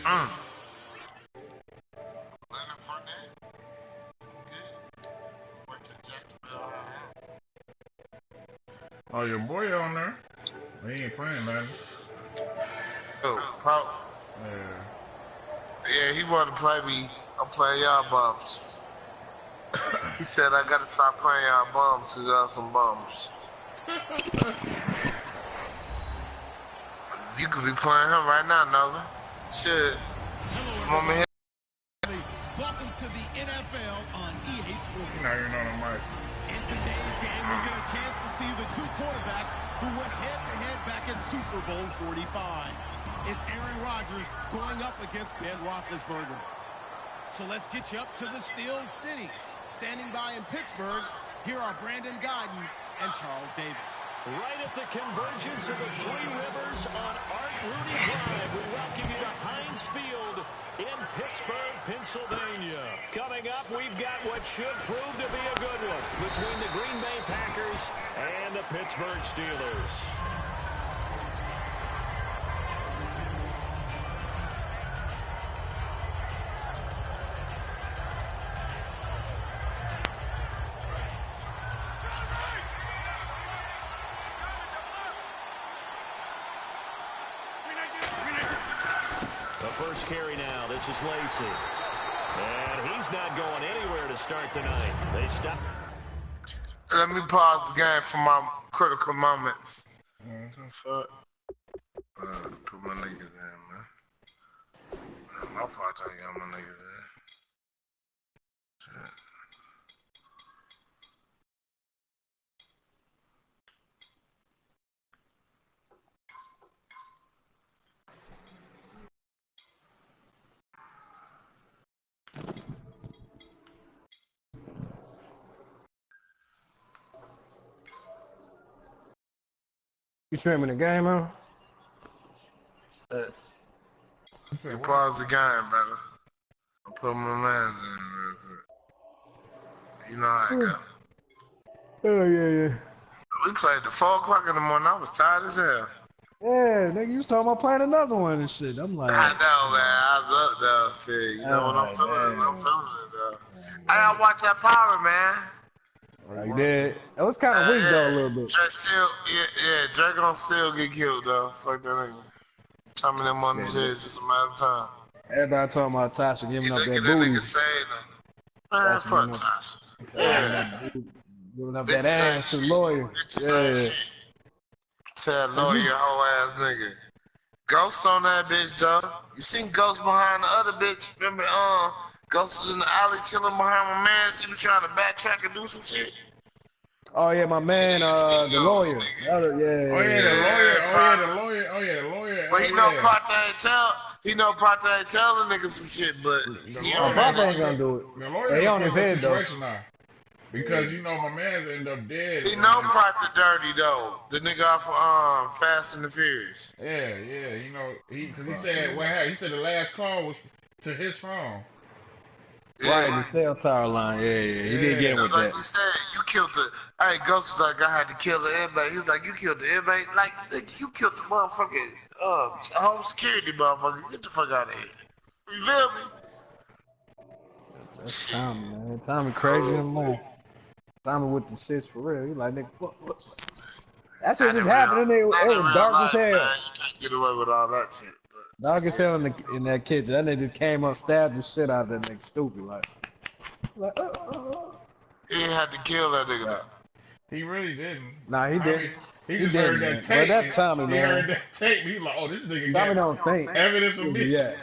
Oh, your boy on there. He ain't playing, man. Oh, Paul. Yeah, he wanted to play me. I'm playing y'all bums. He said I gotta stop playing y'all bums because y'all some bums. You could be playing him right now, Nolan. Shit. Come on, here. Welcome to the NFL on EA Sports. You're not even on the mic. In today's game, we get a chance to see the two quarterbacks who went head-to-head back in Super Bowl 45. It's Aaron Rodgers going up against Ben Roethlisberger. So let's get you up to the Steel City. Standing by in Pittsburgh, here are Brandon Guyton and Charles Davis. Right at the convergence of the Three Rivers on Art Rooney Drive, we welcome you to Heinz Field in Pittsburgh, Pennsylvania. Coming up, we've got what should prove to be a good one between the Green Bay Packers and the Pittsburgh Steelers. First carry now. This is Lacey. And he's not going anywhere to start tonight. They stop. Let me pause the game for my critical moments. Fuck. Put my niggas in, man. My fault I got my niggas in. Shit. You streaming the game, man? You pause the game, brother. I'll put my mans in real quick. You know how it go. Oh, yeah. We played at 4 o'clock in the morning. I was tired as hell. Yeah, nigga, you was talking about playing another one and shit. I'm like, I know, man. I was up, though. Shit, you know what I'm feeling? I'm feeling it, though. I gotta watch that power, man. Like that. It was kind of weak, though, a little bit. Drake still, Drake gonna still get killed, though. Fuck that nigga. Tommy them on his head, just a matter of time. Everybody talking about Tasha giving up that That booty. nigga saying, man, fuck Tasha. Yeah. Giving up that ass to lawyer. Yeah. Tell lawyer, whole ass nigga. Ghost on that bitch, though. You seen Ghost behind the other bitch? Remember, Ghost was in the alley chilling behind my man. He was trying to backtrack and do some shit. Oh yeah, my man, the lawyer. The lawyer. But he know Proctor ain't tell. He know Proctor ain't tell the nigga some shit, but Proctor ain't gonna do it. The lawyer he on his head though. Now. Because you know my man's end up dead. He know Proctor dirty though. The nigga off of Fast and the Furious. Yeah. You know because he said what happened. He said the last call was to his phone. Yeah. Right, the cell tower line. Yeah. He did get with like that. You said, you killed the. Hey, Ghost was like, I had to kill the inmate. He was like, you killed the inmate. Like, nigga, you killed the motherfucking home security motherfucker. Get the fuck out of here. You feel me? That's Tommy, man. Tommy crazy and man. Tommy with the shits for real. He like, nigga, what? That shit just happened. It was dark as hell. Man. You can't get away with all that shit. Dark as hell in that kitchen. That nigga just came up, stabbed the shit out of that nigga. Stupid, like. He had to kill that nigga though. He really didn't. Nah, he didn't. He just heard that tape. But that's Tommy, man. He heard that tape. He like, oh, this nigga. Tommy don't think. Evidence of me. Yeah.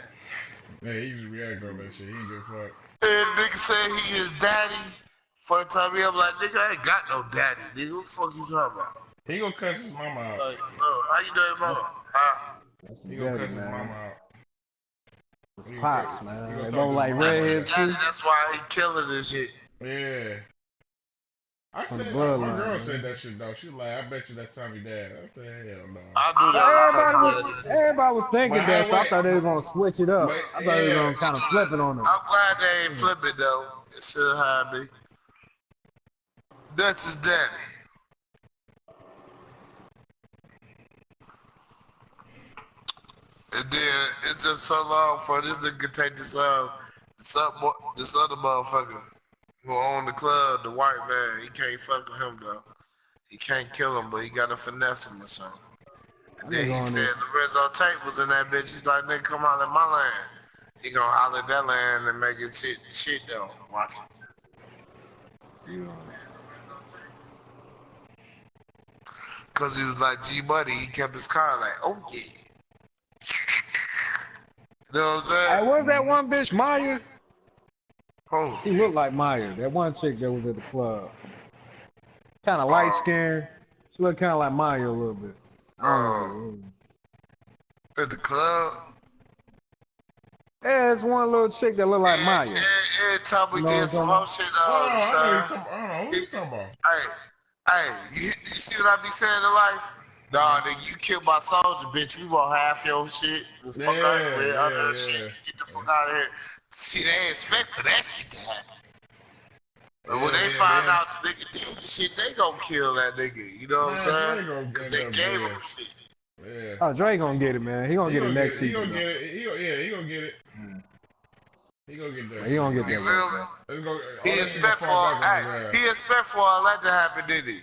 Yeah, he just react on that shit. He ain't give a fuck. And nigga said he is daddy. First time he up like, nigga, I ain't got no daddy. Nigga, what the fuck you talking about? He gonna cuss his mama out. Like, how you doing, mama? Huh? He gonna cuss his mama out. It's pops, man. They don't like redheads too. That's why he killing this shit. Yeah. I said, my girl said that shit though. She like, I bet you that's Tommy dad. I said, hell no. I do everybody was thinking that, so I thought they were gonna switch it up. I thought they were gonna kind of flip it on them. I'm glad they ain't flip it though. It's still high, B. That's his daddy. And then it's just so long for this nigga take this other motherfucker who own the club, the white man. He can't fuck with him though. He can't kill him, but he gotta finesse him or something. And then he said Lorenzo Tate was in that bitch. He's like, nigga, come out in my land. He gonna holler at that land and make it shit though. Watch it. Yeah. Cause he was like G Buddy, he kept his car like, oh yeah. You know what I'm saying? Hey, where's that one bitch, Maya? Oh. He looked like Maya. That one chick that was at the club. Kind of light skinned. She looked kind of like Maya a little bit. I don't know. At the club? Yeah, it's one little chick that looked like Maya. Yeah, Tommy did some whole shit son. What you talking about? Hey, you see what I be saying in life? Nah, nigga, you killed my soldier, bitch. We want half your shit. The fuck out of here. Shit. Get the fuck out of here. See, they expect for that shit to happen. But when they find out the nigga did the shit, they gonna kill that nigga. You know what I'm saying? Because they gave him shit. Yeah. Oh, Dre gonna get it, man. He gonna get it next season. He gonna get it. He gonna get it. He gonna get that. He gonna get that. You feel me? He expect for all that to happen, did he?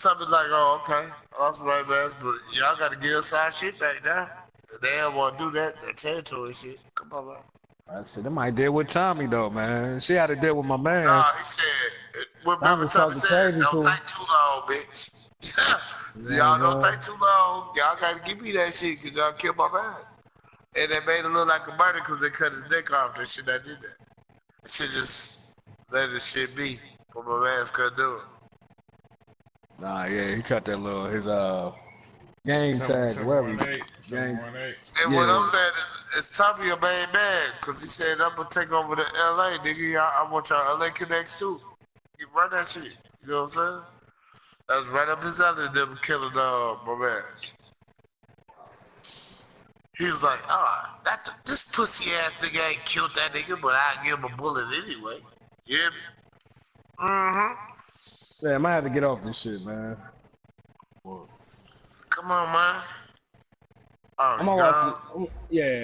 Something like, oh, okay, that's right, man, but y'all got to give us our shit back now. They don't want to do that territory shit. Come on, man. I said, they might deal with Tommy, though, man. She had to deal with my man. Nah, he said, remember Tommy said, don't think too long, bitch. Y'all don't think too long. Y'all got to give me that shit because y'all killed my man. And they made it look like a murder because they cut his dick off. That shit that did that. They should just let this shit be. But my man's couldn't do it. Nah, yeah, he cut that little, his, gang tag, whatever. And what I'm saying is Tommy a main man, because he said, I'm going to take over to LA, nigga. I want y'all LA Connects too. You run that shit. You know what I'm saying? That's right up his alley, them killing my man. He was like, this pussy ass nigga ain't killed that nigga, but I give him a bullet anyway. You hear me? Mm-hmm. Yeah, I might have to get off this shit, man. Come on, man. I'm gonna watch it.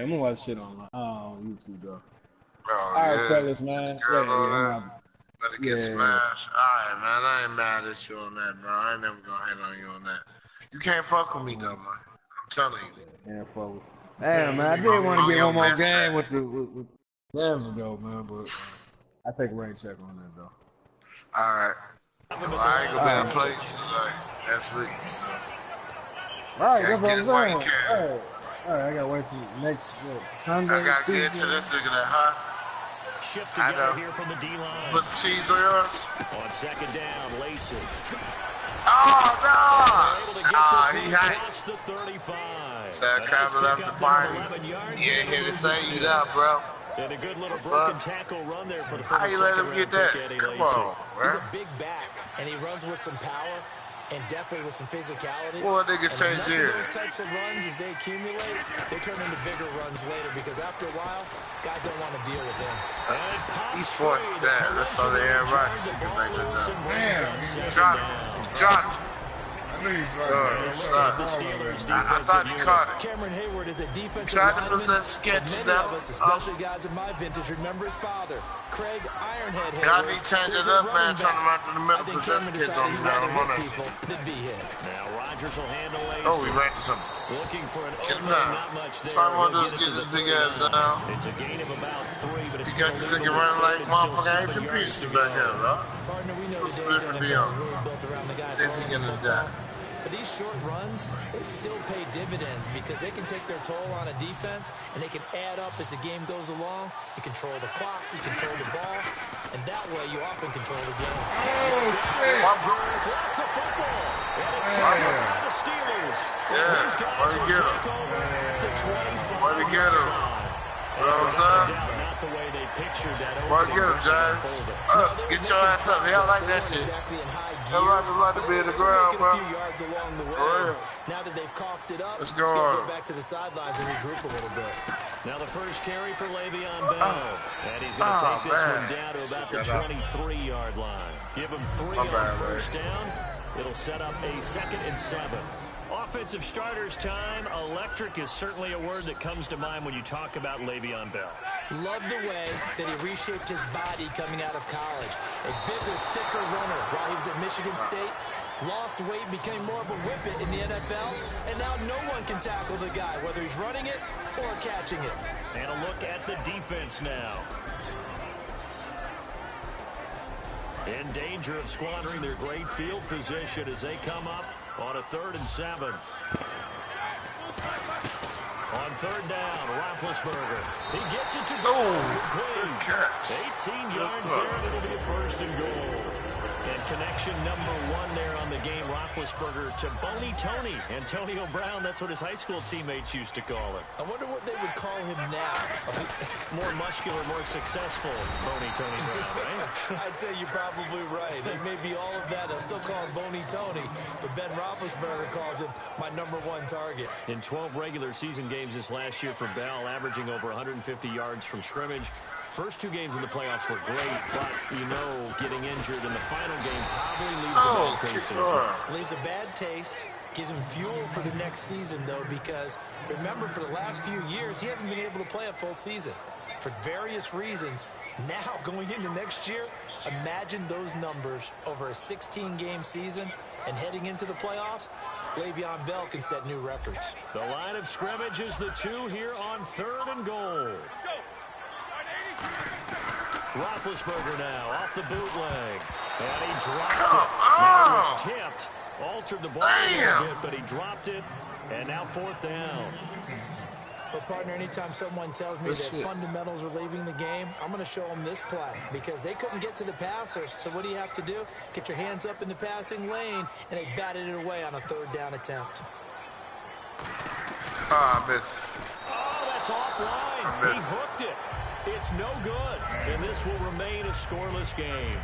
I'm gonna watch shit on YouTube, though. Alright, fellas, man. Better get smashed. Alright, man. I ain't mad at you on that, bro. I ain't never gonna hate on you on that. You can't fuck with me, though, man. I'm telling you. Yeah, fuck with. Damn, man. I did want to get one more game with Denver, though, man, but I take a rain check on that, though. Alright. Well, I ain't gonna be able to play till next week, so. Right, that's what I'm saying. Alright, I gotta wait till next Sunday. I gotta get to this nigga that, huh? Shift together here from the D-line. Put the cheese on yours. On second down, Lacey. Oh, no! He hot. The 35. Sad Crabble left the party. He ain't here to say you that, bro. And a good little broken tackle run there for the How you let him get that? Come on, bro. He's a big back, and he runs with some power and definitely with some physicality. What nigga change here? Those types of runs, as they accumulate, they turn into bigger runs later because after a while, guys don't want to deal with him. He forced that. That's all they had right. He can make it up. Dropped it. I thought he caught it. Cameron Hayward is a defensive tried to put lineman, that sketch many down. of us, especially guys of my vintage, remember his father, Craig Ironhead Hayward. Y'all need to change it up, man. Trying to run through the middle, possess kids on the ground. I'm on that shit. Now Rodgers will handle Lacey. Oh, we ran to something. Looking for an get him opening, down. not much there. So I want to do is get this big ass down. It's a gain of about 3, but it's you got this nigga running like motherfucking Adrian Peterson back here, bro. Put some different be on. See if he gonna die. But these short runs, they still pay dividends because they can take their toll on a defense and they can add up as the game goes along. You control the clock, you control the ball, and that way you often control the game. Oh, shit. Yeah, where'd he get him? Where'd he get him? You know what I'm saying? Where'd he get him, James? Get your ass up. Hell like that shit. That Rodgers like to be in the ground, bro. Now that they've coughed it up, let's go on. Go back to the sidelines and regroup a little bit. Now the first carry for Le'Veon Bell. And he's going to take this one down to about the 23-yard line. Give him 3 on first down. It'll set up a 2nd and 7. Offensive starters time. Electric is certainly a word that comes to mind when you talk about Le'Veon Bell. Love the way that he reshaped his body coming out of college. A bigger, thicker runner while he was at Michigan State. Lost weight, became more of a whippet in the NFL, and now no one can tackle the guy, whether he's running it or catching it. And a look at the defense now. In danger of squandering their great field position as they come up on a 3rd and 7. On 3rd down, Roethlisberger. He gets it to go. Good catch. 18 yards there, and it'll be a 1st and goal. And connection number 1 there on the game, Roethlisberger to Boney Tony. Antonio Brown, that's what his high school teammates used to call him. I wonder what they would call him now. More muscular, more successful Boney Tony Brown, right? I'd say you're probably right. It may be all of that. They'll still call him Boney Tony, but Ben Roethlisberger calls him my #1 target. In 12 regular season games this last year for Bell, averaging over 150 yards from scrimmage. First 2 games in the playoffs were great, but you know getting injured in the final game probably leaves a bad taste. Leaves a bad taste. Gives him fuel for the next season, though, because remember, for the last few years, he hasn't been able to play a full season for various reasons. Now, going into next year, imagine those numbers over a 16-game season and heading into the playoffs. Le'Veon Bell can set new records. The line of scrimmage is the 2 here on 3rd and goal. Roethlisberger now off the bootleg. And he dropped it. That was tipped. Altered the ball a little bit, but he dropped it. And now 4th down. But, partner, anytime someone tells me that fundamentals are leaving the game, I'm going to show them this play because they couldn't get to the passer. So what do you have to do? Get your hands up in the passing lane, and they batted it away on a 3rd down attempt. I miss it. Oh, that's offline. He hooked it. It's no good, and this will remain a scoreless game.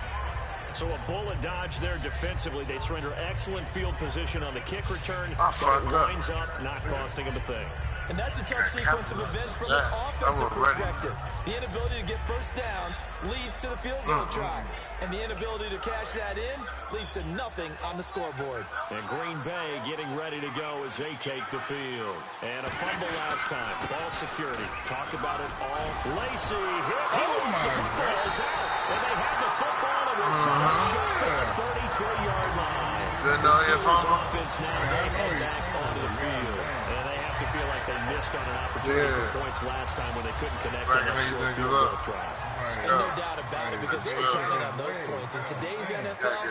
So a bullet dodge there defensively. They surrender excellent field position on the kick return, but it winds up not costing them a thing. And that's a tough sequence of events from an offensive perspective. The inability to get first downs leads to the field goal try. And the inability to cash that in leads to nothing on the scoreboard. And Green Bay getting ready to go as they take the field. And a fumble last time. Ball security. Talked about it all. Lacey hit. He lost the football. It's out. And they have the football. And we'll set up shot at the 33-yard line. The Steelers offense now head back onto the field. And they have to feel like they missed on an opportunity for points last time when they couldn't connect on that short field goal try. And no doubt about it, because they were counting on those points. In today's NFL,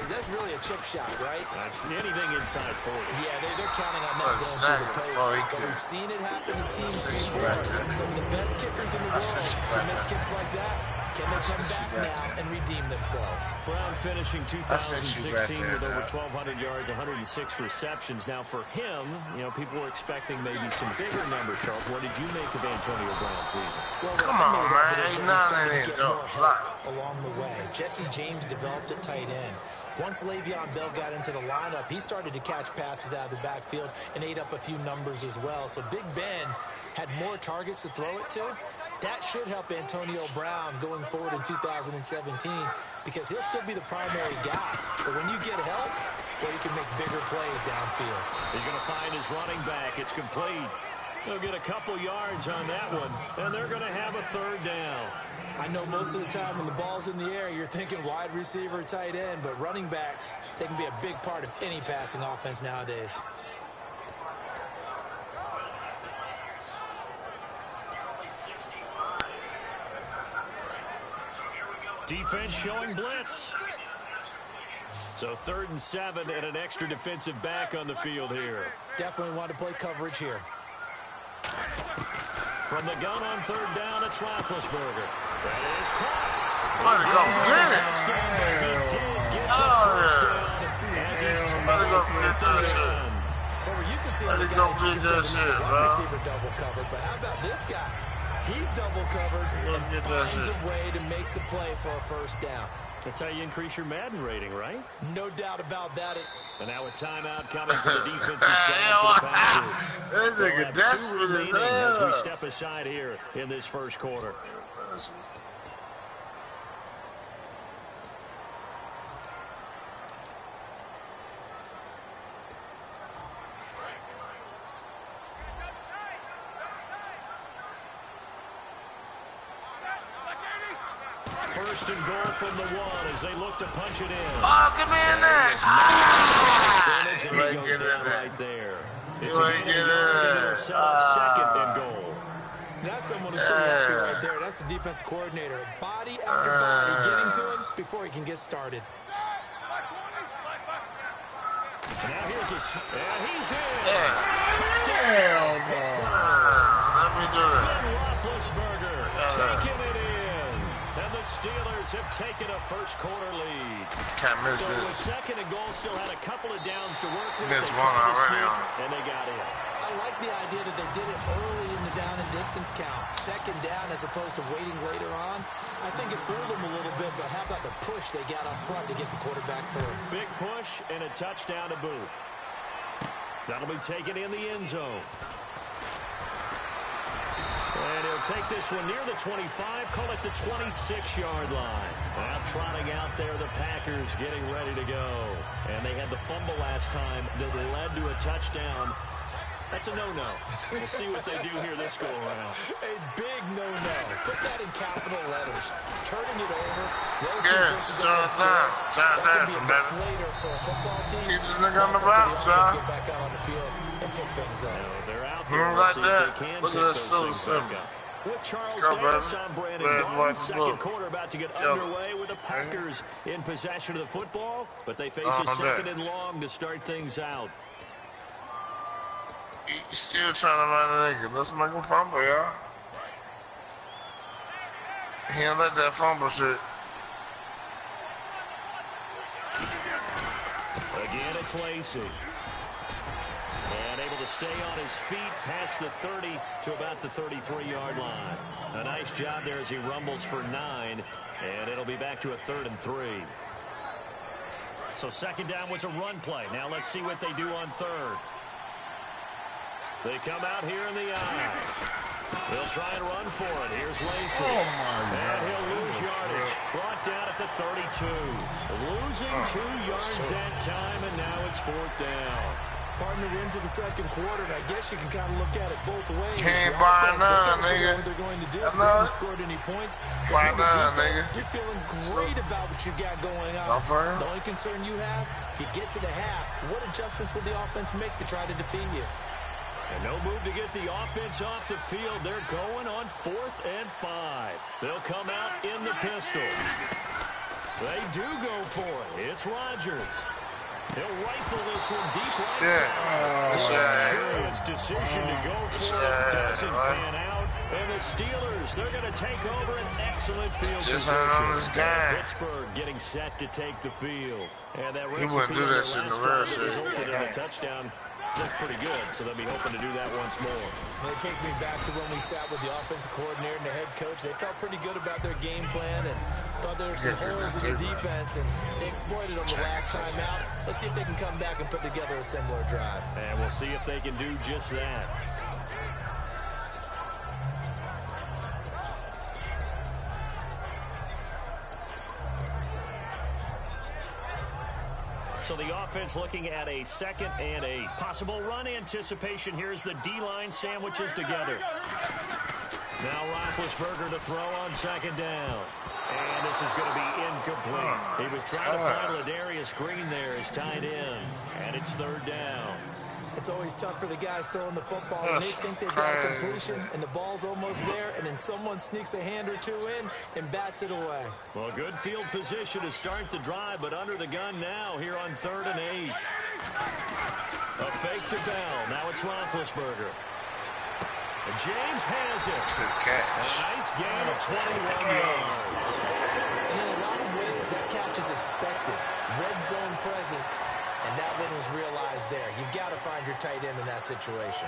that's really a chip shot, right? That's anything inside 40. Yeah, they're counting on that going through the post. But we've seen it happen to teams before. Some of the best kickers in the world can miss kicks like that. Can they come back now and redeem themselves? Brown finishing 2016 with over 1,200 yards, 106 receptions. Now for him, you know, people were expecting maybe some bigger numbers, Charles. What did you make of Antonio Brown's season? Well, come on, man. Ain't nothing along the way. Jesse James developed at tight end. Once Le'Veon Bell got into the lineup, he started to catch passes out of the backfield and ate up a few numbers as well. So Big Ben had more targets to throw it to. That should help Antonio Brown going forward in 2017 because he'll still be the primary guy. But when you get help, well, you can make bigger plays downfield. He's going to find his running back. It's complete. They'll get a couple yards on that one, and they're going to have a 3rd down. I know most of the time when the ball's in the air, you're thinking wide receiver, tight end, but running backs, they can be a big part of any passing offense nowadays. Defense showing blitz. So 3rd and 7 and an extra defensive back on the field here. Definitely want to play coverage here. From the gun on 3rd down, it's Roethlisberger. That is caught. Might go get it. He did get the first down as he's Might go get that shit. Well, we're used to seeing the guy receiver double covered, but how about this guy? He's double covered and finds a way to make the play for a 1st down. That's how you increase your Madden rating, right? No doubt about that. And now a timeout coming for the defensive side for the Packers. This nigga desperate as hell. As we step aside here in this 1st quarter. first and goal from the 1 as they look to punch it in. Oh, get me in there. He ain't goes get in down there. right there. You It's a ain't gain get of a yard, and it'll in set up second and there. goal. That's someone who's pretty happy right there. That's the defensive coordinator. Body after body getting to him before he can get started. Now here's and he's in. Hell no. Let me do it. Ben Roethlisberger taking it in. And the Steelers have taken a first-quarter lead. Can't miss So it. with second and goal, still had a couple of downs to work with. Missed They one tried to already sneak, on it. and they got in. I like the idea that they did it early in the down and distance count. Second down as opposed to waiting later on. I think it fooled them a little bit, but how about the push they got up front to get the quarterback through? Big push and a touchdown to boot. That'll be taken in the end zone. And he'll take this one near the 25, call it the 26-yard line. Now trotting out there, the Packers getting ready to go. And they had the fumble last time that led to a touchdown. That's a no-no. We'll see what they do here this go-around. A big no-no. Put that in capital letters. Turning it over. Yes, Charles Harrison, baby. For a football team. Keep this nigga on the route, son. Get back out on the field and pick things up. They're out You there. don't We'll like see that? if they can Look at pick that those silly things symbol. back up. With Charles Let's go, Harris, baby. I'm Brandon Red, Garden. white, Second blue. quarter about to get Yellow. underway with the Packers in possession of the football, but they face Oh, a second okay. and long to start things out. He's still trying to run a nigga. Let's make him fumble, y'all. He ain't let that fumble shit. Again, it's Lacy. And able to stay on his feet past the 30 to about the 33-yard line. A nice job there as he rumbles for 9, and it'll be back to a 3rd and 3. So second down was a run play. Now let's see what they do on 3rd. They come out here in the eye. They'll try and run for it. Here's Lacy. Oh, my God. And he'll lose yardage. Brought down at the 32. Losing 2 yards that time, and now it's 4th down. Partner into the second quarter, and I guess you can kind of look at it both ways. Can't The buy offense, none, they nigga. What they're going to do I if they know haven't it. scored any points. But Buy for the none, defense, nigga. You're feeling great about what you got going on. Not for him. The only concern you have, if you get to the half, what adjustments will the offense make to try to defeat you? And no move to get the offense off the field. They're going on 4th and 5. They'll come out in the pistol. They do go for it. It's Rodgers. He'll rifle this one deep right side. Curious decision to go for it. Doesn't pan out. And the Steelers, they're going to take over an excellent field Just position. on this guy. Pittsburgh getting set to take the field. And that He wouldn't do that shit in the real shit. resulted in a touchdown. Looked pretty good, so they'll be hoping to do that once more. And it takes me back to when we sat with the offensive coordinator and the head coach. They felt pretty good about their game plan and thought there were some holes in the defense, and they exploited them the last time out. Let's see if they can come back and put together a similar drive. And we'll see if they can do just that. So the offense looking at a 2nd and 8. Possible run anticipation. Here's the D-line sandwiches together. Now Roethlisberger to throw on 2nd down. And this is going to be incomplete. He was trying to find Ladarius Green there as tight end. And it's 3rd down. It's always tough for the guys throwing the football when they think they've got a completion and the ball's almost there, and then someone sneaks a hand or two in and bats it away. Well, good field position to start the drive, but under the gun now here on 3rd and 8. A fake to Bell. Now it's Roethlisberger. And James has it. Good catch. A nice gain of 21 yards. And in a lot of ways, that catch is expected. Red zone presence. And that one was realized there. You've got to find your tight end in that situation.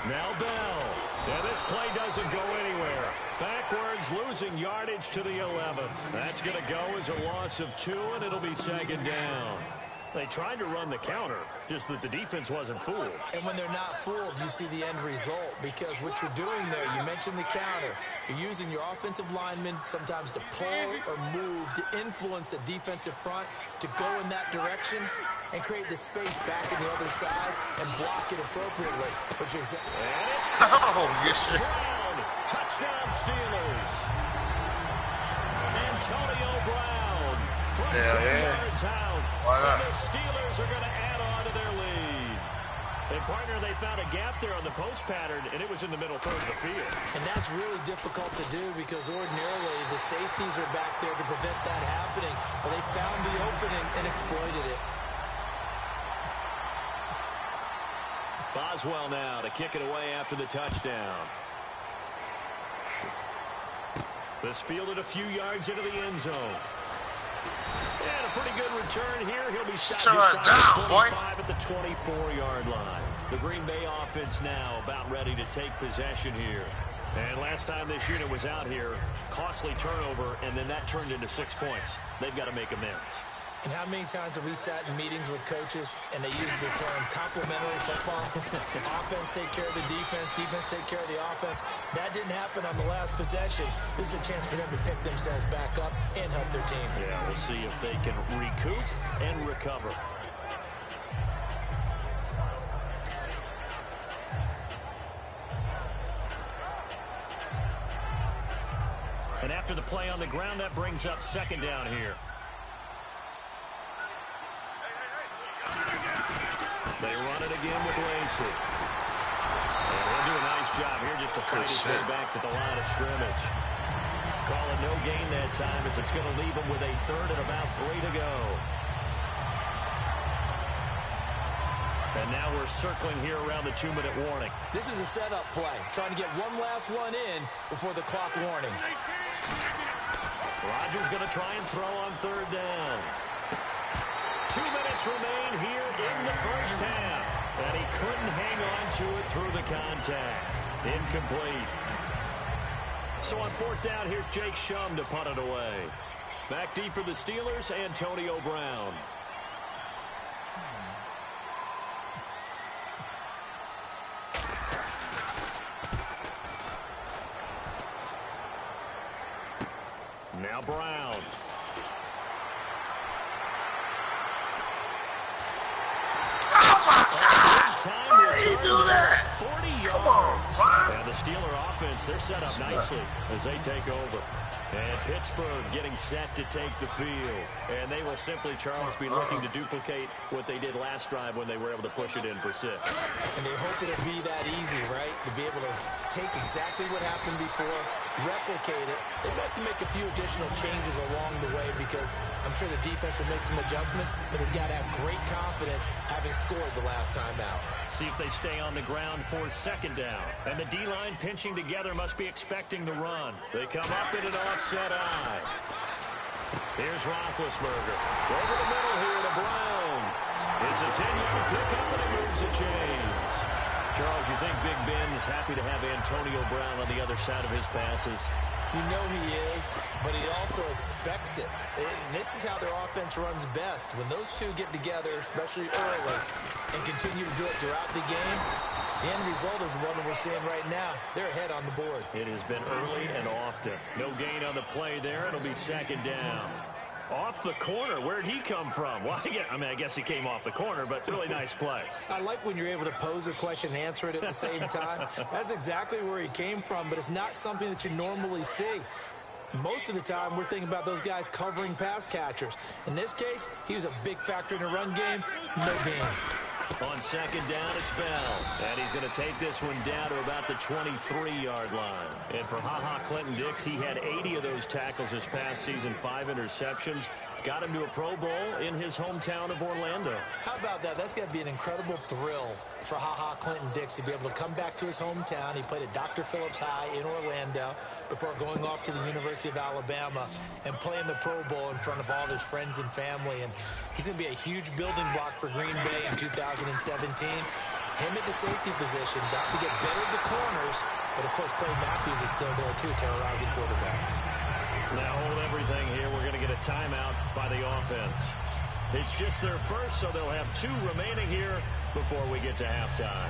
Now Bell. And this play doesn't go anywhere. Backwards, losing yardage to the 11. That's going to go as a loss of 2, and it'll be 2nd down. They tried to run the counter, just that the defense wasn't fooled. And when they're not fooled, you see the end result, because what you're doing there, you mentioned the counter. You're using your offensive linemen sometimes to pull or move to influence the defensive front to go in that direction and create the space back in the other side and block it appropriately. But you're saying, and it's yes, sir. Brown. Touchdown Steelers. Antonio Brown from 10 yards out. And the Steelers are going to add on to their lead. And partner, they found a gap there on the post pattern, and it was in the middle third of the field. and that's really difficult to do because ordinarily the safeties are back there to prevent that happening, but they found the opening and exploited it. Boswell now to kick it away after the touchdown. This fielded a few yards into the end zone. And a pretty good return here. He'll be stopped at 25 at the 24-yard line. The Green Bay offense now about ready to take possession here. And last time this unit was out here, costly turnover, and then that turned into 6 points. They've got to make amends. And how many times have we sat in meetings with coaches and they use the term complementary football? Offense take care of the defense, defense take care of the offense. That didn't happen on the last possession. This is a chance for them to pick themselves back up and help their team. Yeah, we'll see if they can recoup and recover. And after the play on the ground, that brings up second down here. They run it again with Lacey. And they'll do a nice job here just to fight his way back to the line of scrimmage. Call it no gain that time as it's going to leave him with a third and about 3 to go. And now we're circling here around the 2-minute warning. This is a setup play, trying to get one last one in before the clock warning. Rodgers going to try and throw on third down. 2 minutes remain here in the first half. And he couldn't hang on to it through the contact. Incomplete. So on fourth down, here's Jake Shum to punt it away. Back deep for the Steelers, Antonio Brown. Now Brown. How do you do that? 40 yards. Come on, Brian. And the Steeler offense, they're set up nicely as they take over. And Pittsburgh getting set to take the field. And they will simply, Charles, be looking to duplicate what they did last drive when they were able to push it in for 6. And they hope it'll be that easy, right? To be able to take exactly what happened before, replicate it. They'd like to make a few additional changes along the way because I'm sure the defense will make some adjustments, but they've got to have great confidence having scored the last time out. See if they stay on the ground for second down. And the D-line pinching together must be expecting the run. They come up in an offset eye. Here's Roethlisberger. Over the middle here to Brown. It's a 10-yard pickup, and he moves the chains. Charles, you think Big Ben is happy to have Antonio Brown on the other side of his passes? You know he is, but he also expects it. This is how their offense runs best. When those two get together, especially early, and continue to do it throughout the game, the end result is the one that we're seeing right now. They're ahead on the board. It has been early and often. No gain on the play there. It'll be second down. Off the corner. Where'd he come from? Well, I guess he came off the corner, but really nice play. I like when you're able to pose a question and answer it at the same time. That's exactly where he came from, but it's not something that you normally see. Most of the time, we're thinking about those guys covering pass catchers. In this case, he was a big factor in the run game. No gain. On second down, it's Bell. And he's going to take this one down to about the 23-yard line. And for HaHa Clinton-Dix, he had 80 of those tackles this past season, 5 interceptions. Got him to a Pro Bowl in his hometown of Orlando. How about that? That's got to be an incredible thrill for HaHa Clinton-Dix to be able to come back to his hometown. He played at Dr. Phillips High in Orlando before going off to the University of Alabama and playing the Pro Bowl in front of all his friends and family. And he's going to be a huge building block for Green Bay in 2017. Him at the safety position, got to get better at the corners, but of course Clay Matthews is still there too, terrorizing quarterbacks. Now hold everything here. We're going to get a timeout by the offense. It's just their first, so they'll have 2 remaining here before we get to halftime.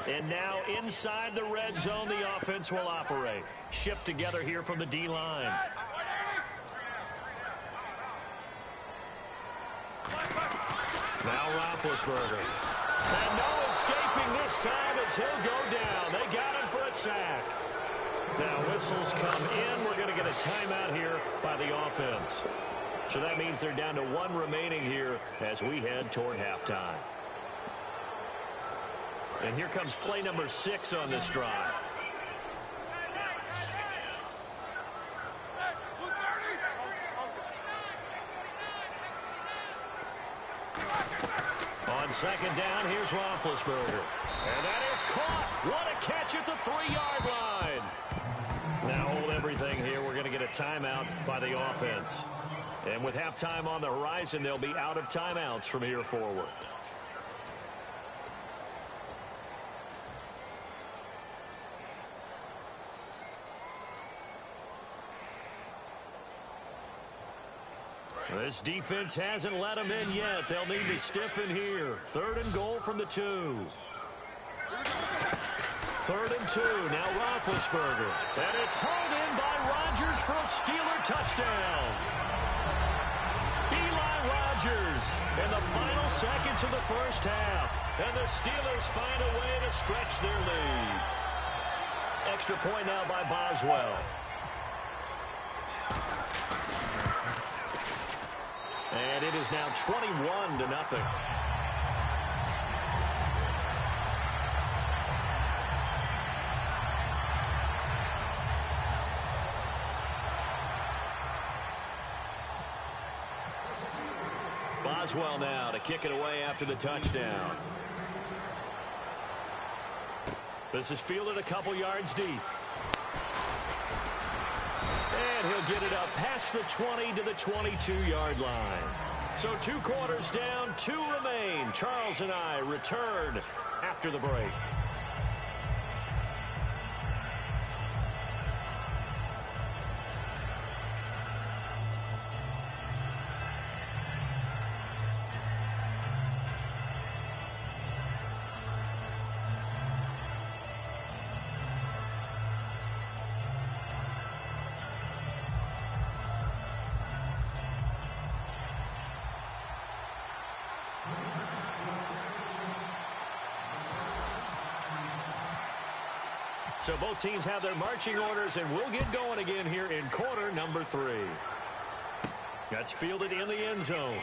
And now inside the red zone, the offense will operate. Shift together here from the D-line. Now Roethlisberger. And no escaping this time as he'll go down. They got him for a sack. Now whistles come in. We're going to get a timeout here by the offense. So that means they're down to 1 remaining here as we head toward halftime. And here comes play number 6 on this drive. On second down, here's Roethlisberger. And that is caught. What a catch at the 3-yard line. Now hold everything here. We're going to get a timeout by the offense. And with halftime on the horizon, they'll be out of timeouts from here forward. This defense hasn't let them in yet. They'll need to stiffen here. 3rd and goal from the 2. 3rd and 2. Now Roethlisberger. And it's hauled in by Rodgers for a Steeler touchdown. Eli Rodgers in the final seconds of the first half. And the Steelers find a way to stretch their lead. Extra point now by Boswell. And it is now 21-0. Boswell now to kick it away after the touchdown. This is fielded a couple yards deep. And he'll get it up past the 20 to the 22-yard line. So 2 quarters down, 2 remain. Charles and I return after the break. So both teams have their marching orders, and we'll get going again here in quarter number 3. That's fielded in the end zone.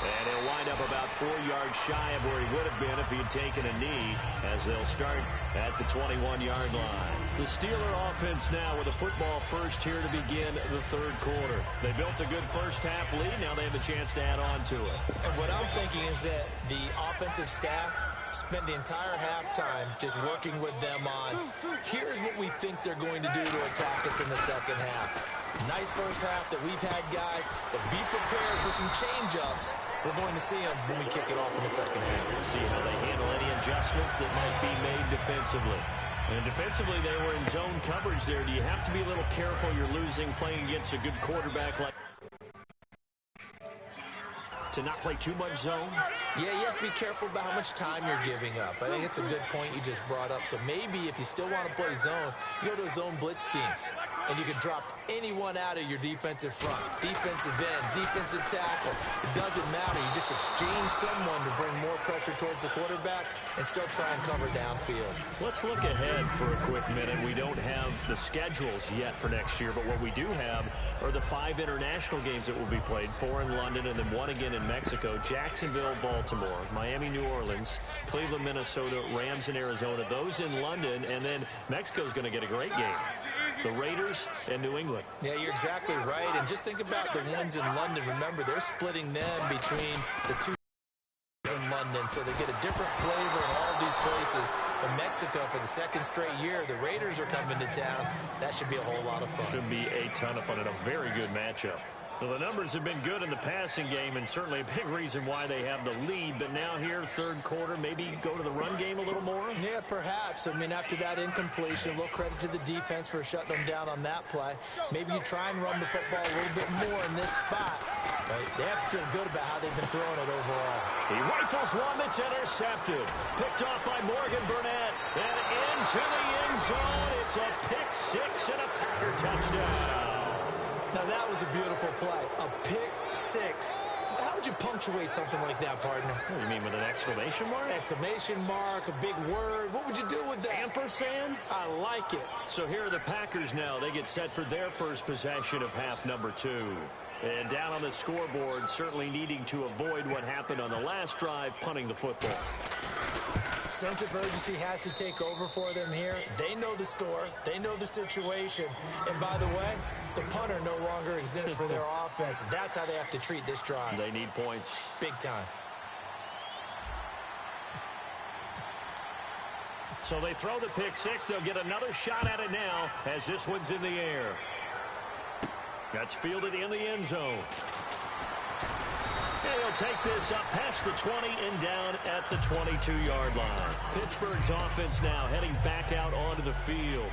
And he'll wind up about 4 yards shy of where he would have been if he had taken a knee, as they'll start at the 21-yard line. The Steeler offense now with a football first here to begin the 3rd quarter. They built a good first half lead. Now they have a chance to add on to it. And what I'm thinking is that the offensive staff spent the entire halftime just working with them on, here's what we think they're going to do to attack us in the second half. Nice first half that we've had, guys, but be prepared for some change-ups. We're going to see them when we kick it off in the second half. See how they handle any adjustments that might be made defensively. And defensively, they were in zone coverage there. Do you have to be a little careful? You're losing playing against a good quarterback like to not play too much zone? Yeah, you have to be careful about how much time you're giving up. I think it's a good point you just brought up. So maybe if you still want to play zone, you go to a zone blitz scheme. And you can drop anyone out of your defensive front. Defensive end, defensive tackle. It doesn't matter. You just exchange someone to bring more pressure towards the quarterback and still try and cover downfield. Let's look ahead for a quick minute. We don't have the schedules yet for next year, but what we do have are the 5 international games that will be played, 4 in London and then 1 again in Mexico, Jacksonville, Baltimore, Miami, New Orleans, Cleveland, Minnesota, Rams in Arizona, those in London, and then Mexico's going to get a great game. The Raiders and New England. Yeah, you're exactly right. And just think about the ones in London. Remember, they're splitting them between the 2 in London, so they get a different flavor in all of these places. In Mexico, for the 2nd straight year, the Raiders are coming to town. That should be a whole lot of fun. Should be a ton of fun and a very good matchup. Well, the numbers have been good in the passing game, and certainly a big reason why they have the lead. But now here, third quarter, maybe go to the run game a little more? Yeah, perhaps. I mean, after that incompletion, a little credit to the defense for shutting them down on that play. Maybe you try and run the football a little bit more in this spot. But they have to feel good about how they've been throwing it overall. He rifles one that's intercepted. Picked off by Morgan Burnett. And into the end zone. It's a pick six and a Packer touchdown. Now, that was a beautiful play. A pick six. How would you punctuate something like that, partner? What do you mean, with an exclamation mark? Exclamation mark, a big word. What would you do with that? Ampersand? I like it. So here are the Packers now. They get set for their first possession of half number 2. And down on the scoreboard, certainly needing to avoid what happened on the last drive, punting the football. Sense of urgency has to take over for them here. They know the score. They know the situation. And by the way, the punter no longer exists for their offense. That's how they have to treat this drive. They need points. Big time. So they throw the pick six. They'll get another shot at it now as this one's in the air. That's fielded in the end zone. And he'll take this up past the 20 and down at the 22-yard line. Pittsburgh's offense now heading back out onto the field.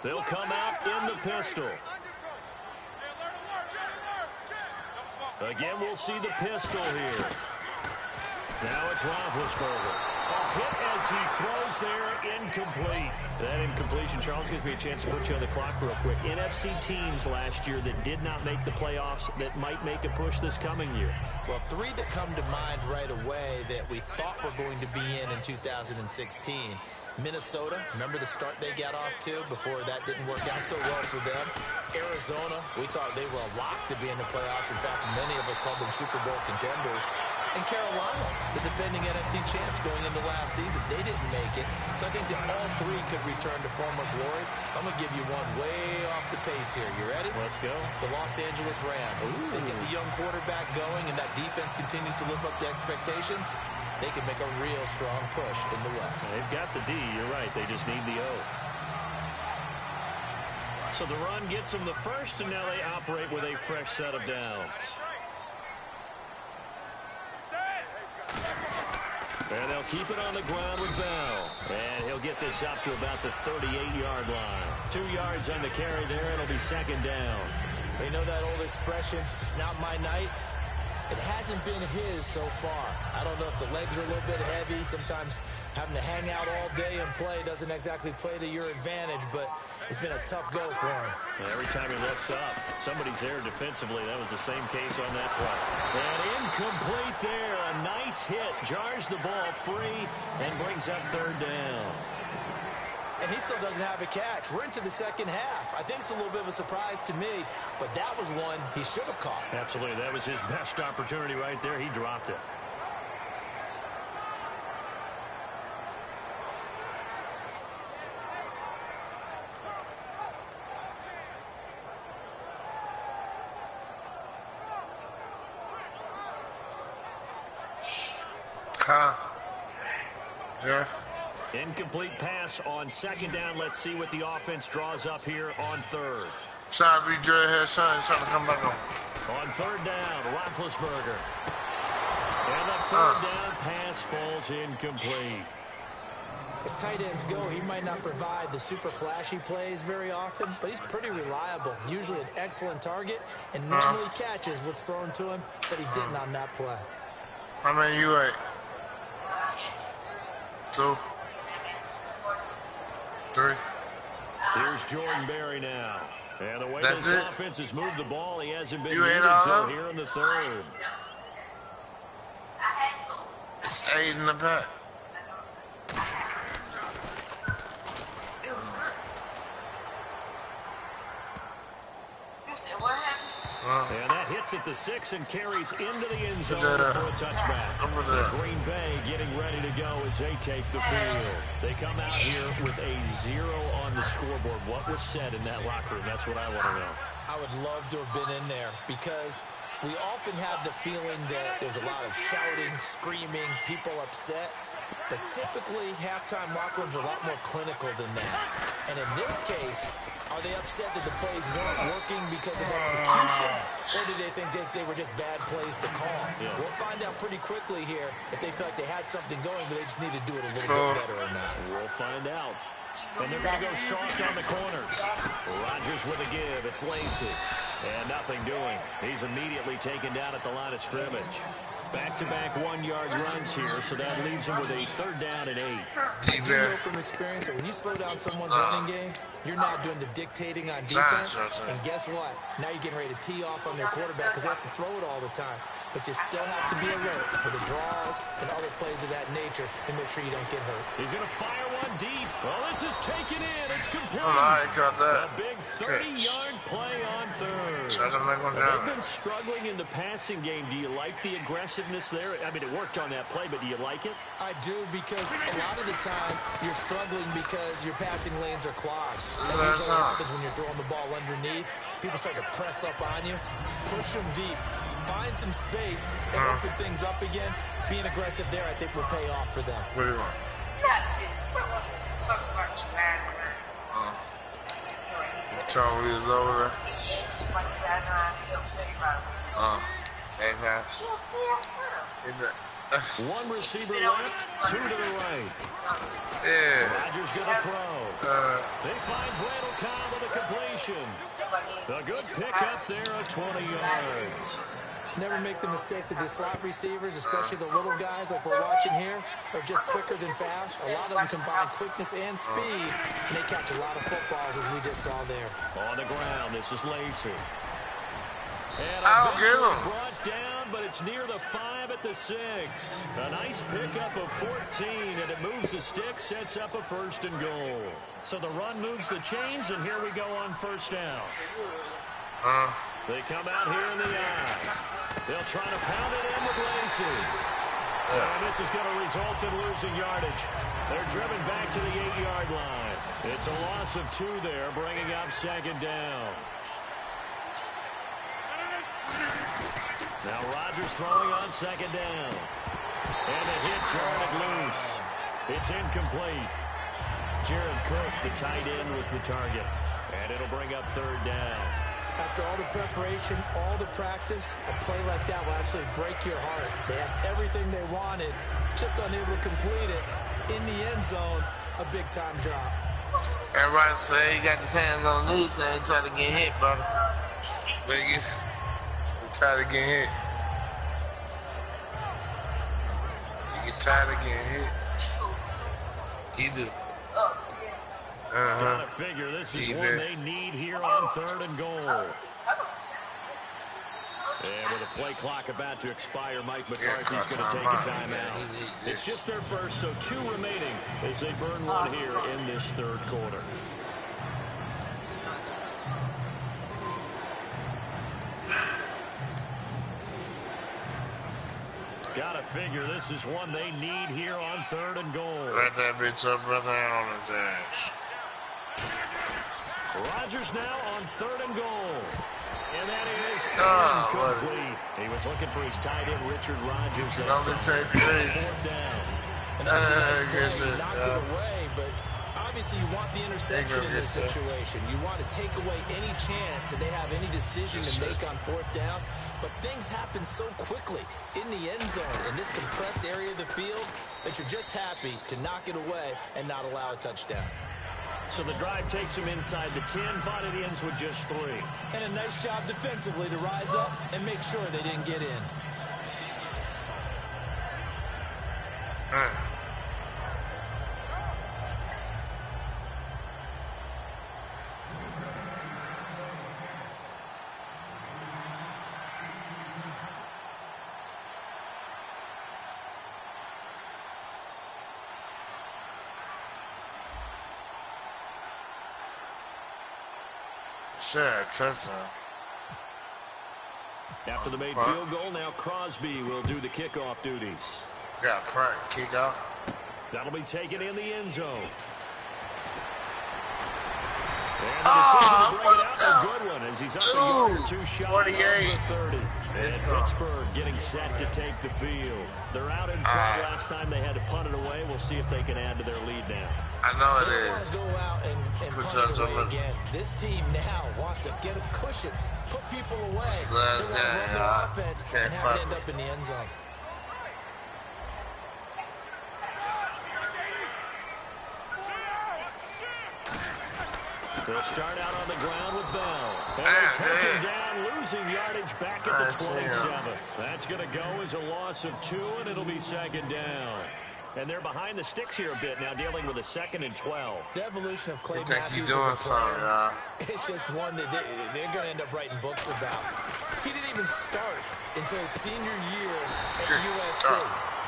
They'll come out in the pistol. Again, we'll see the pistol here. Now it's Roethlisberger. A hit as he throws there, incomplete. That incompletion, Charles, gives me a chance to put you on the clock real quick. NFC teams last year that did not make the playoffs that might make a push this coming year. Well, 3 that come to mind right away that we thought were going to be in 2016. Minnesota, remember the start they got off to before that didn't work out so well for them. Arizona, we thought they were a lock to be in the playoffs. In fact, many of us called them Super Bowl contenders. And Carolina, the defending NFC champs going into last season, they didn't make it. So I think that all 3 could return to former glory. I'm going to give you one way off the pace here. You ready? Let's go. The Los Angeles Rams. Ooh. They get the young quarterback going, and that defense continues to live up to expectations. They can make a real strong push in the West. They've got the D. You're right. They just need the O. So the run gets them the first, and now they operate with a fresh set of downs. And they'll keep it on the ground with Bell. And he'll get this up to about the 38-yard line. 2 yards on the carry there. It'll be second down. You know that old expression, it's not my night? It hasn't been his so far. I don't know if the legs are a little bit heavy. Sometimes having to hang out all day and play doesn't exactly play to your advantage, but it's been a tough go for him. Every time he looks up, somebody's there defensively. That was the same case on that play. And incomplete there. A nice hit. Jars the ball free and brings up third down. And he still doesn't have a catch. We're into the second half. I think it's a little bit of a surprise to me, but that was one he should have caught. Absolutely. That was his best opportunity right there. He dropped it. Yeah. Incomplete pass on second down. Let's see what the offense draws up here on third. Trying to be dreadhead son. He's trying to come back on. On third down, Roethlisberger. And the third down pass falls incomplete. As tight ends go, he might not provide the super flashy plays very often, but he's pretty reliable. Usually an excellent target, and normally catches what's thrown to him, but he didn't on that play. How many you ate? 2, 3. Here's Jordan Berry now. And the way That's this it? offense has moved the ball, he hasn't been You needed ate all until of here in the third. It's 8 in the pack. And that hits at the 6 and carries into the end zone for a touchback. Green Bay getting ready to go as they take the field. They come out here with a 0 on the scoreboard. What was said in that locker room? That's what I want to know. I would love to have been in there because we often have the feeling that there's a lot of shouting, screaming, people upset. But typically, halftime locker rooms are a lot more clinical than that. And in this case, are they upset that the plays weren't working because of execution? Or do they think they were just bad plays to call? Yeah. We'll find out pretty quickly here if they feel like they had something going, but they just need to do it a little bit better or not. We'll find out. And they're going to go soft on the corners. Rodgers with a give. It's Lacy. And nothing doing. He's immediately taken down at the line of scrimmage. Back-to-back 1-yard runs here, so that leaves him with a 3rd down and 8. You know from experience that when you slow down someone's running game, you're now doing the dictating on defense. And guess what? Now you're getting ready to tee off on their quarterback because they have to throw it all the time. But you still have to be alert for the draws and other plays of that nature and make sure you don't get hurt. He's going to fire one deep. Well, this is taken in. It's complete. I got that. A big 30-yard play on 3rd. They've been struggling in the passing game. Do you like the aggressiveness there? I mean, it worked on that play, but do you like it? I do because a lot of the time you're struggling because your passing lanes are clogged. That usually happens when you're throwing the ball underneath. People start to press up on you. Push them deep. Find some space and open things up again. Being aggressive there, I think, will pay off for them. What do you want? Tell me he was over there. Same pass. One receiver left, 2 to the right. Yeah. Rodgers going to throw. He finds Randall Cobb with a completion. A good pickup there of 20 yards. Never make the mistake that the slot receivers, especially the little guys like we're watching here, are just quicker than fast. A lot of them combine quickness and speed, and they catch a lot of footballs, as we just saw there. On the ground, this is Lacy. And I'll get him. Brought down, but it's near the 5 at the 6. A nice pickup of 14, and it moves the stick, sets up a 1st and goal. So the run moves the chains, and here we go on 1st down. They come out here in the eye. They'll try to pound it in with Lacy. And this is going to result in losing yardage. They're driven back to the 8-yard line. It's a loss of 2 there, bringing up 2nd down. Now Rodgers throwing on 2nd down. And the hit jarred loose. It's incomplete. Jared Cook, the tight end, was the target. And it'll bring up 3rd down. After all the preparation, all the practice, a play like that will actually break your heart. They had everything they wanted, just unable to complete it. In the end zone, a big-time drop. Everybody say he got his hands on the knees, so he trying to get hit, brother. Vegas, he tired of getting hit. You get tired of getting hit. He do. Gotta figure this is one they need here on 3rd and goal. And with a play clock about to expire, Mike McCarthy's going to take a timeout. It's just their first, so 2 remaining as they burn one here in this 3rd quarter. Gotta figure this is one they need here on 3rd and goal. Let that bitch up, brother, on his ass. Rodgers now on 3rd and goal. And that is incomplete. He was looking for his tight end, Richard Rodgers. Another take 3. 4th down. And that's a nice play. He knocked it away, but obviously you want the interception in this situation. You want to take away any chance that they have any decision to make on 4th down. But things happen so quickly in the end zone, in this compressed area of the field, that you're just happy to knock it away and not allow a touchdown. So the drive takes him inside the 10, but it ends with just 3. And a nice job defensively to rise up and make sure they didn't get in. Sure, touchdown. After the made field goal, now Crosby will do the kickoff duties. Got Pratt kick out. That'll be taken in the end zone. And the decision to bring it out, a good one, as he's up a yard or two shy of the 30. And Pittsburgh getting set to take the field. They're out in front. Last time they had to punt it away. We'll see if they can add to their lead now. I know They it want is. to go out and punt it away again. This team now wants to get a cushion, put people away. They want to run their offense and have it end up in the end zone. They'll start out on the ground with Bell. And they take him down, losing yardage back at the 27. That's going to go as a loss of 2, and it'll be second down. And they're behind the sticks here a bit now, dealing with a 2nd and 12. The evolution of Clay I think Matthews you're doing as a player, something, y'all. it's just one that they're going to end up writing books about. He didn't even start until his senior year at USC.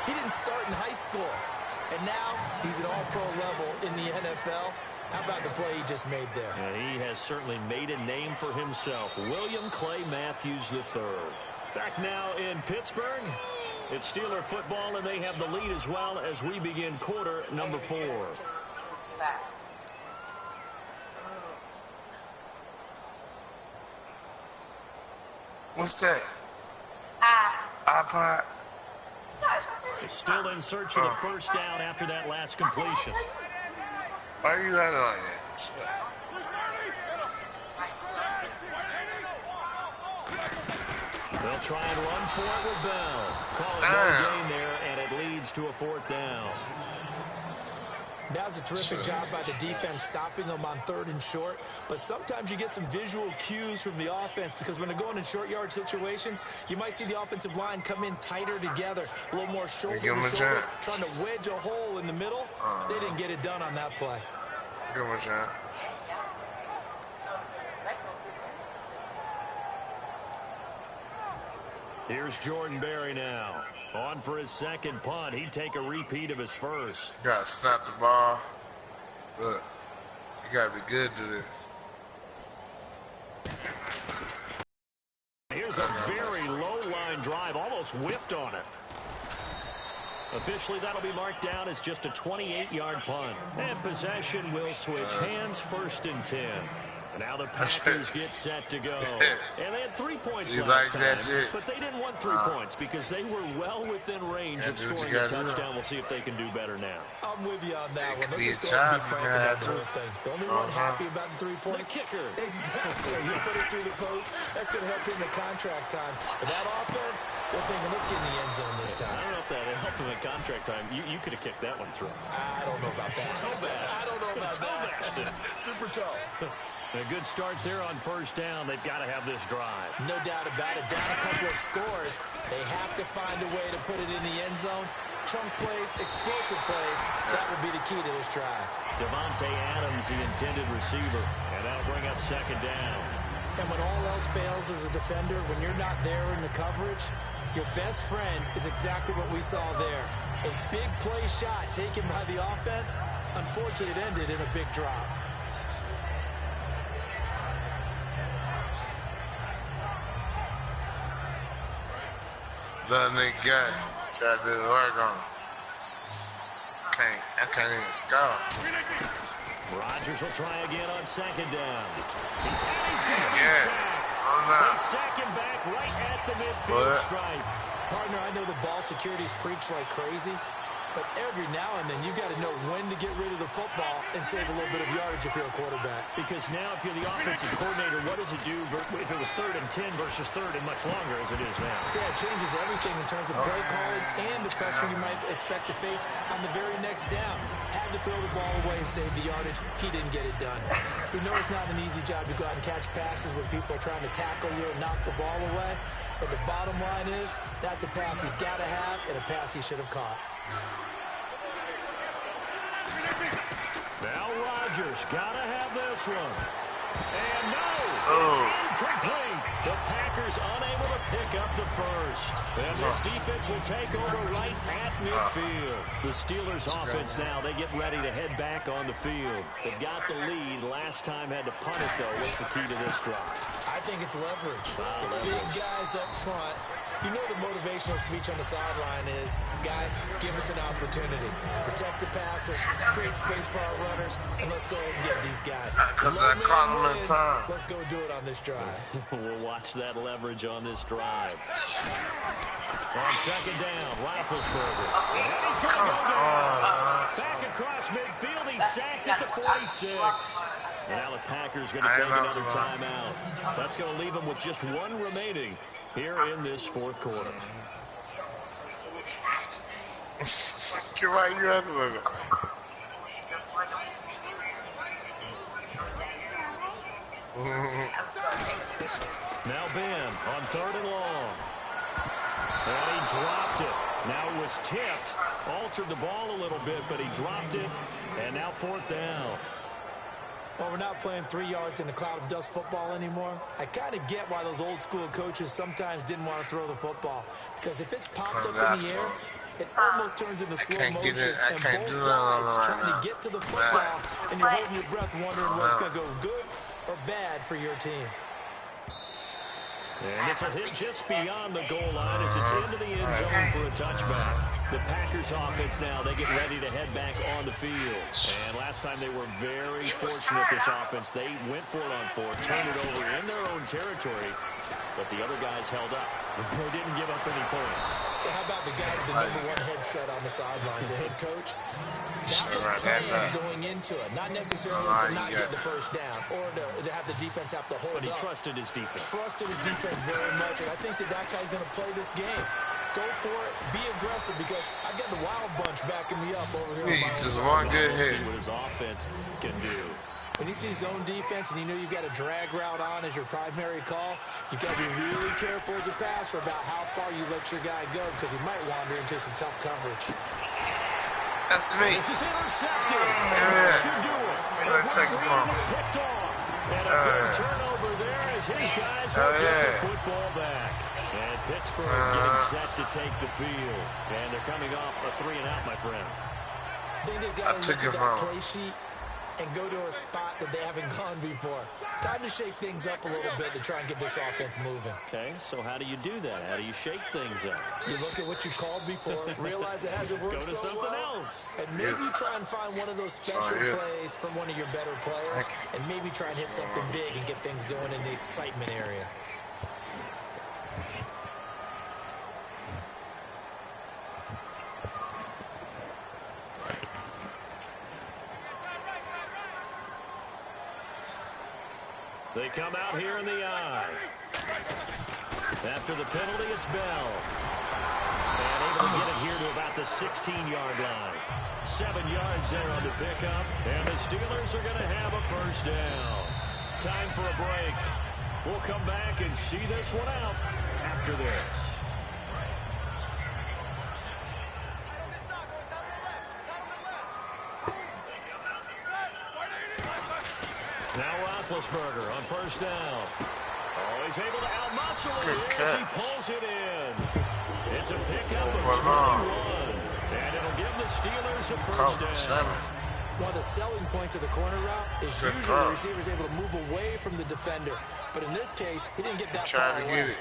He didn't start in high school. And now he's at all-pro level in the NFL. How about the play he just made there? And he has certainly made a name for himself. William Clay Matthews III. Back now in Pittsburgh. It's Steeler football, and they have the lead as well as we begin quarter number 4. What's that? iPod. Still in search of the first down after that last completion. Why you acting like that? They'll try and run for it with Bell. Call it no gain there, and it leads to a 4th down. That was a terrific job by the defense stopping them on 3rd and short. But sometimes you get some visual cues from the offense, because when they're going in short yard situations, you might see the offensive line come in tighter together, a little more shoulder to shoulder, trying to wedge a hole in the middle. They didn't get it done on that play. Give him a chance. Here's Jordan Berry now. On for his 2nd punt. He'd take a repeat of his first. Gotta snap the ball. Look, you gotta be good to this. Here's a very low-line drive, almost whiffed on it. Officially, that'll be marked down as just a 28-yard punt. And possession will switch hands, 1st and 10. And now the Packers get set to go. And they had 3 points last time, but they didn't want 3 points because they were well within range of scoring a touchdown. We'll see if they can do better now. I'm with you on that one. Let's just go and be frank about the whole thing. The only one happy about the 3-point. The kicker. Exactly. You put it through the post. That's going to help him in contract time. But that offense, they're thinking, let's get in the end zone this time. I don't know if that helped him in contract time. You could have kicked that one through. I don't know about that. Toe bash. I don't know about that. Super toe. A good start there on 1st down. They've got to have this drive. No doubt about it. Down a couple of scores. They have to find a way to put it in the end zone. Chunk plays, explosive plays. That will be the key to this drive. Davante Adams, the intended receiver. And that'll bring up 2nd down. And when all else fails as a defender, when you're not there in the coverage, your best friend is exactly what we saw there. A big play shot taken by the offense. Unfortunately, it ended in a big drop. The nigga got it. Try to do the work on him. I can't even score. Rodgers will try again on 2nd down. He's going to be sacked. They sack him back right at the midfield stripe. Partner, I know the ball security's preached like crazy, but every now and then you got to know when to get rid of the football and save a little bit of yardage if you're a quarterback. Because now if you're the offensive coordinator, what does it do if it was 3rd and 10 versus 3rd and much longer as it is now? Yeah, it changes everything in terms of play calling and the pressure you might expect to face on the very next down. Had to throw the ball away and save the yardage. He didn't get it done. We know it's not an easy job to go out and catch passes when people are trying to tackle you and knock the ball away. But the bottom line is, that's a pass he's got to have and a pass he should have caught. Now Rodgers got to have this one. And no, it's incomplete. The Packers unable to pick up the first. And this defense will take over right at midfield. The Steelers offense now, they get ready to head back on the field. They've got the lead. Last time had to punt it, though. What's the key to this drive? I think it's leverage. Big guys up front. You know the motivational speech on the sideline is, guys, give us an opportunity. Protect the passer, create space for our runners, and let's go ahead and get these guys. Because I caught him in time. Let's go do it on this drive. We'll watch that leverage on this drive. On second down, Roethlisberger. And he's going to go down. Back across midfield, he's sacked at the 46. And now the Packers going to take another timeout. That's going to leave them with just one remaining here in this fourth quarter. You're right, you have to look. Now Ben on third and long. And he dropped it. Now it was tipped. Altered the ball a little bit, but he dropped it. And now fourth down. Well, we're not playing 3 yards in a cloud of dust football anymore. I kind of get why those old school coaches sometimes didn't want to throw the football. Because if it's popped up in the air, it almost turns into slow motion. And both sides trying to get to the football, and you're holding your breath wondering what's going to go good or bad for your team. And it's a hit just beyond the goal line as it's into the end zone for a touchback. The Packers offense now, they get ready to head back on the field. And last time they were very fortunate, this offense. They went for it on fourth, turned it over in their own territory, but the other guys held up. They didn't give up any points. So how about the guy with the #1 headset on the sidelines, the head coach? That was planned going into it, not necessarily to not get the first down or to have the defense have to hold up. But he trusted his defense. Trusted his defense very much, and I think that that's how he's going to play this game. Go for it, be aggressive, because I've got the Wild Bunch backing me up over here. Just one good hit. See what his offense can do. When you see zone defense and you know you've got a drag route on as your primary call, you've got to be really careful as a passer about how far you let your guy go, because he might wander into some tough coverage. That's to me. This is intercepted. Yeah. Should do it. It's picked off. And a big turnover there as his guys will get the football back. And Pittsburgh getting set to take the field. And they're coming off a 3-and-out, my friend. I think they've got to look at that play sheet and go to a spot that they haven't gone before. Time to shake things up a little bit to try and get this offense moving. Okay, so how do you do that? How do you shake things up? You look at what you called before, realize it hasn't worked Go to so something well, else. and maybe try and find one of those special plays from one of your better players, and maybe try and hit something big and get things going in the excitement area. They come out here in the eye. After the penalty, it's Bell. And able to get it here to about the 16-yard line. 7 yards there on the pickup. And the Steelers are going to have a first down. Time for a break. We'll come back and see this one out after this. Now Roethlisberger on first down. Oh, he's able to outmuscle it as he pulls it in. It's a pickup of 21. And it'll give the Steelers a first down. One of the selling points of the corner route is usually the receiver's able to move away from the defender. But in this case, he didn't get that far away. Trying to get it.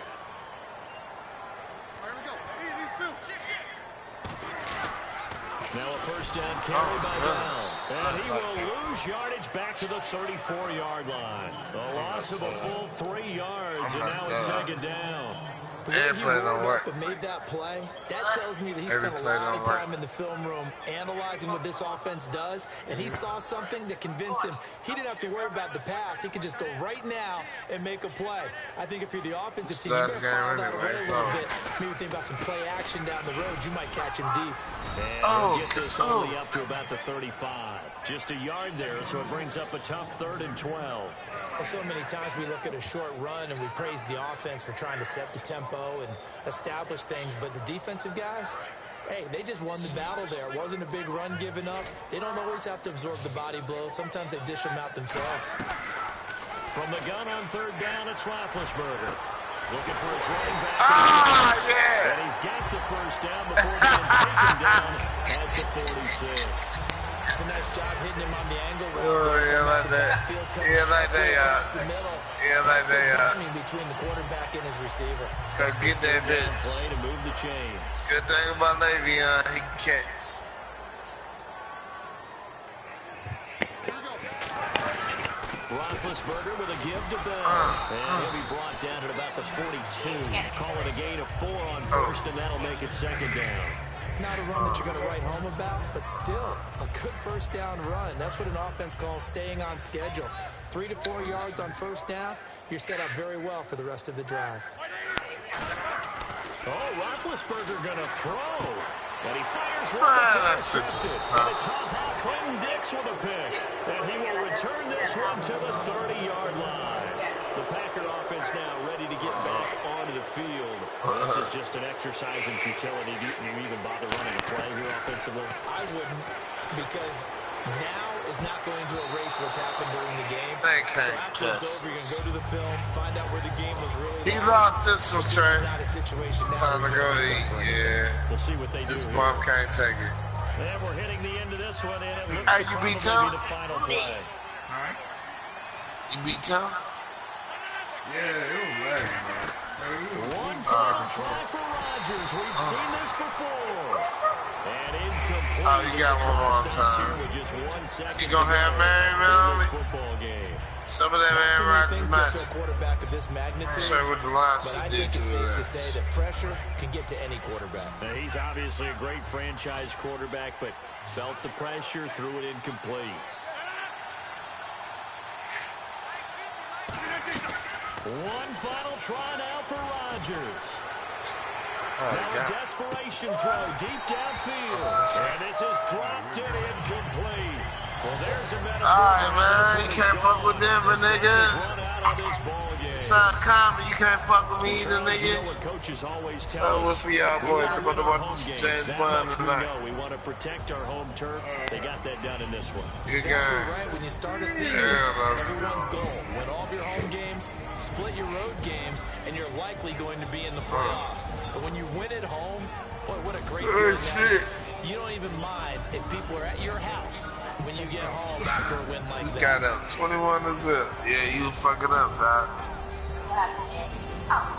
Now a first down carry by Bell. And he will lose yardage back to the 34-yard line. A loss of a full 3 yards, and now it's second down. The way he rolled up and made that play, that tells me that he spent a lot of time in the film room analyzing what this offense does, and he saw something that convinced him he didn't have to worry about the pass. He could just go right now and make a play. I think if you're the offensive team, you better file that away a little bit. Maybe think about some play action down the road. You might catch him deep. And he'll get this only up to about the 35. Just a yard there, so it brings up a tough 3rd and 12. Well, so many times we look at a short run and we praise the offense for trying to set the tempo and establish things, but the defensive guys, hey, they just won the battle there. It wasn't a big run given up. They don't always have to absorb the body blows. Sometimes they dish them out themselves. From the gun on 3rd down, it's Roethlisberger. Looking for his running back. And he's got the first down before being taken down at the 46. Does a nice job hitting him on the angle. Yeah, like that. Yeah, like that, Yeah, like that, timing between the quarterback and his receiver. Go get that bitch. Play to move the chains. Good thing about Le'Veon, he can catch. Roethlisberger with a give to Bell. And he'll be brought down at about the 42. Call it a gain of 4 on first, and that'll make it second down. Not a run that you're going to write home about, but still a good first down run. That's what an offense calls staying on schedule. 3 to 4 yards on first down, you're set up very well for the rest of the drive. Oh, Roethlisberger going to throw. And he fires one that's intercepted. And it's Clinton Dix with a pick. And he will return this one to the 30-yard line. The Packer offense now ready to get back onto the field. This is just an exercise in futility. Do you even bother running a play here offensively? I wouldn't, because now is not going to erase what's happened during the game. They So can't after it's just. over, you're going to go to the film, find out where the game was really He lost. lost this one, This Trey. is not a situation now Time to where go you're eat. going for it. Yeah. We'll see what they do This here. bum can't take it. And we're hitting the end of this one, and it looks Hey, to you probably beat be Tom? the final play. You beat Tom? Yeah, it was lagging, bro. One final try for Rodgers. We've seen this before. And incomplete. Oh, you got one more time. With just 1 second You gonna have to go Merriman in on this me? football game. Some of that Not man too many Rodgers things get to magic. a quarterback of this magnitude, Sure with the line but she I did think to it's safe to that. say that pressure can get to any quarterback. Now, he's obviously a great franchise quarterback, but felt the pressure, threw it incomplete. One final try now for Rodgers. Now a desperation throw deep downfield. And this is dropped and incomplete. Well, there's a metaphor. Alright, man. You can't fuck with Denver, nigga. It's not common. You can't fuck with me either, nigga. So what for y'all boys? I'm about to watch James Bond tonight. We want to protect our home turf. They got that done in this one. Good Exactly game. right. When you start a season, Yeah, everyone's goal: win all of your home games, split your road games, and you're likely going to be in the playoffs. But when you win at home, boy, what a great feeling that is. You don't even mind if people are at your house when you get home after a win like You that. got up 21 to zip. Yeah, you fucking up, dog.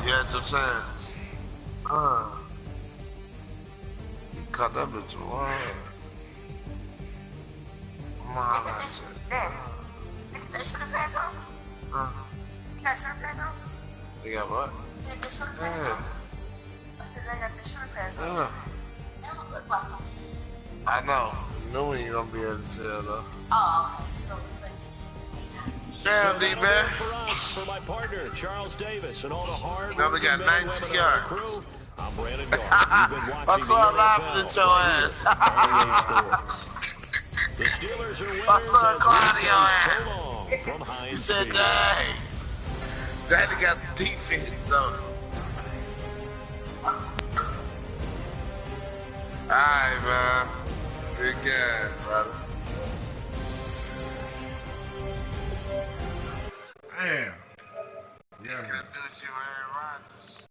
You had your chance. You caught that bitch one. Come on, that shit. That shoulder pads on? You got shoulder pads on? You got what? You got the shoulder pads Yeah. on? I said I got the shoulder pads on. Yeah. That don't look like it. I know. Knew we ain't gonna be able to tell though. Oh, okay. So Damn, D So man. for us, for my partner, Charles Davis, and all the hard Now we got working men and 90 women on the yards. crew, I'm Brandon Garth. You've been watching I saw the laughing NFL at your ass. on EA Sports. The Steelers are winners I saw as Claudio we ass. say so long from He Heinz said, Field. dang. Daddy got some defense though. Alright, man. Good game, brother. Damn. Yeah, Gotta man. do what you Aaron Rodgers.